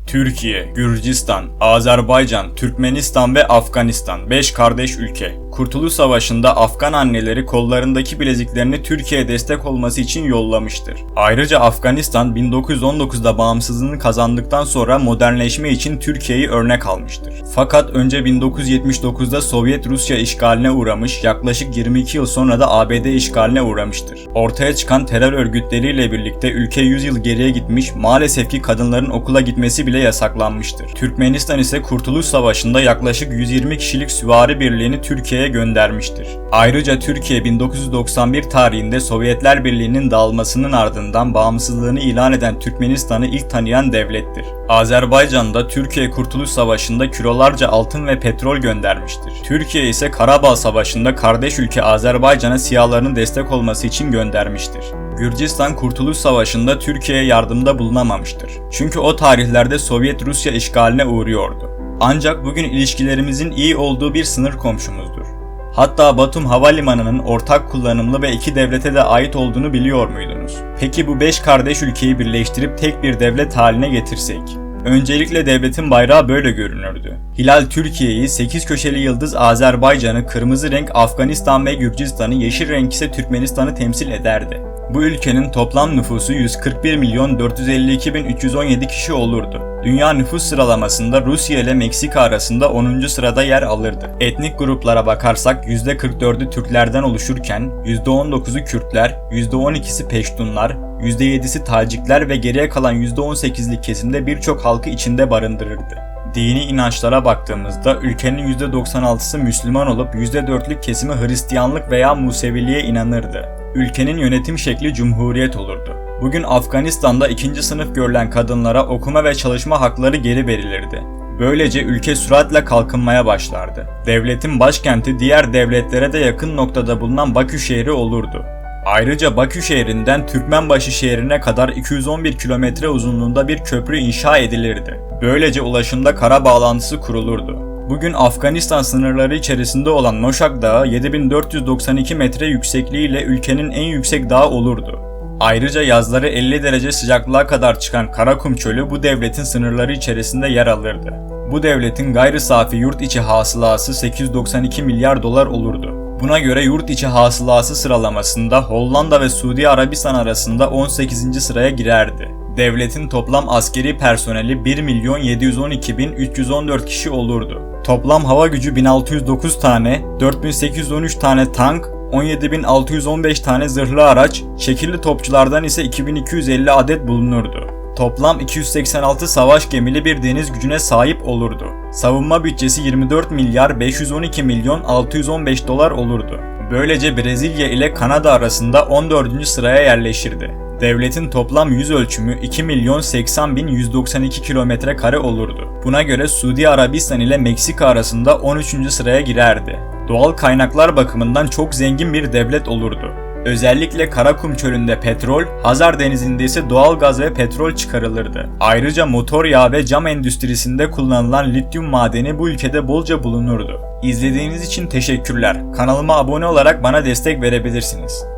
Türkiye, Gürcistan, Azerbaycan, Türkmenistan ve Afganistan 5 kardeş ülke. Kurtuluş Savaşı'nda Afgan anneleri kollarındaki bileziklerini Türkiye'ye destek olması için yollamıştır. Ayrıca Afganistan 1919'da bağımsızlığını kazandıktan sonra modernleşme için Türkiye'yi örnek almıştır. Fakat önce 1979'da Sovyet Rusya işgaline uğramış, yaklaşık 22 yıl sonra da ABD işgaline uğramıştır. Ortaya çıkan terör örgütleriyle birlikte ülke 100 yıl geriye gitmiş, maalesef ki kadınların okula gitmesi bile yasaklanmıştır. Türkmenistan ise Kurtuluş Savaşı'nda yaklaşık 120 kişilik süvari birliğini Türkiye'ye göndermiştir. Ayrıca Türkiye 1991 tarihinde Sovyetler Birliği'nin dağılmasının ardından bağımsızlığını ilan eden Türkmenistan'ı ilk tanıyan devlettir. Azerbaycan'da Türkiye Kurtuluş Savaşı'nda kilolarca altın ve petrol göndermiştir. Türkiye ise Karabağ Savaşı'nda kardeş ülke Azerbaycan'a SİHA'ların destek olması için göndermiştir. Gürcistan Kurtuluş Savaşı'nda Türkiye'ye yardımda bulunamamıştır. Çünkü o tarihlerde Sovyet Rusya işgaline uğruyordu. Ancak bugün ilişkilerimizin iyi olduğu bir sınır komşumuzdur. Hatta Batum Havalimanı'nın ortak kullanımlı ve iki devlete de ait olduğunu biliyor muydunuz? Peki bu 5 kardeş ülkeyi birleştirip tek bir devlet haline getirsek? Öncelikle devletin bayrağı böyle görünürdü. Hilal Türkiye'yi, 8 köşeli yıldız Azerbaycan'ı, kırmızı renk Afganistan ve Gürcistan'ı, yeşil renk ise Türkmenistan'ı temsil ederdi. Bu ülkenin toplam nüfusu 141.452.317 kişi olurdu. Dünya nüfus sıralamasında Rusya ile Meksika arasında 10. sırada yer alırdı. Etnik gruplara bakarsak %44'ü Türklerden oluşurken %19'u Kürtler, %12'si Peştunlar, %7'si Tacikler ve geriye kalan %18'lik kesimde birçok halkı içinde barındırırdı. Dini inançlara baktığımızda ülkenin %96'sı Müslüman olup %4'lük kesimi Hristiyanlık veya Museviliğe inanırdı. Ülkenin yönetim şekli cumhuriyet olurdu. Bugün Afganistan'da 2. sınıf görülen kadınlara okuma ve çalışma hakları geri verilirdi. Böylece ülke süratle kalkınmaya başlardı. Devletin başkenti diğer devletlere de yakın noktada bulunan Bakü şehri olurdu. Ayrıca Bakü şehrinden Türkmenbaşı şehrine kadar 211 kilometre uzunluğunda bir köprü inşa edilirdi. Böylece ulaşımda kara bağlantısı kurulurdu. Bugün Afganistan sınırları içerisinde olan Noşak Dağı 7492 metre yüksekliğiyle ülkenin en yüksek dağı olurdu. Ayrıca yazları 50 derece sıcaklığa kadar çıkan Karakum Çölü bu devletin sınırları içerisinde yer alırdı. Bu devletin gayri safi yurt içi hasılası 892 milyar dolar olurdu. Buna göre yurt içi hasılası sıralamasında Hollanda ve Suudi Arabistan arasında 18. sıraya girerdi. Devletin toplam askeri personeli 1.712.314 kişi olurdu. Toplam hava gücü 1609 tane, 4813 tane tank, 17.615 tane zırhlı araç, şekilli topçulardan ise 2250 adet bulunurdu. Toplam 286 savaş gemili bir deniz gücüne sahip olurdu. Savunma bütçesi 24 milyar 512 milyon 615 dolar olurdu. Böylece Brezilya ile Kanada arasında 14. sıraya yerleşirdi. Devletin toplam yüz ölçümü 2.080.192 kilometre kare olurdu. Buna göre Suudi Arabistan ile Meksika arasında 13. sıraya girerdi. Doğal kaynaklar bakımından çok zengin bir devlet olurdu. Özellikle Karakum Çölü'nde petrol, Hazar Denizi'nde ise doğal gaz ve petrol çıkarılırdı. Ayrıca motor yağı ve cam endüstrisinde kullanılan lityum madeni bu ülkede bolca bulunurdu. İzlediğiniz için teşekkürler. Kanalıma abone olarak bana destek verebilirsiniz.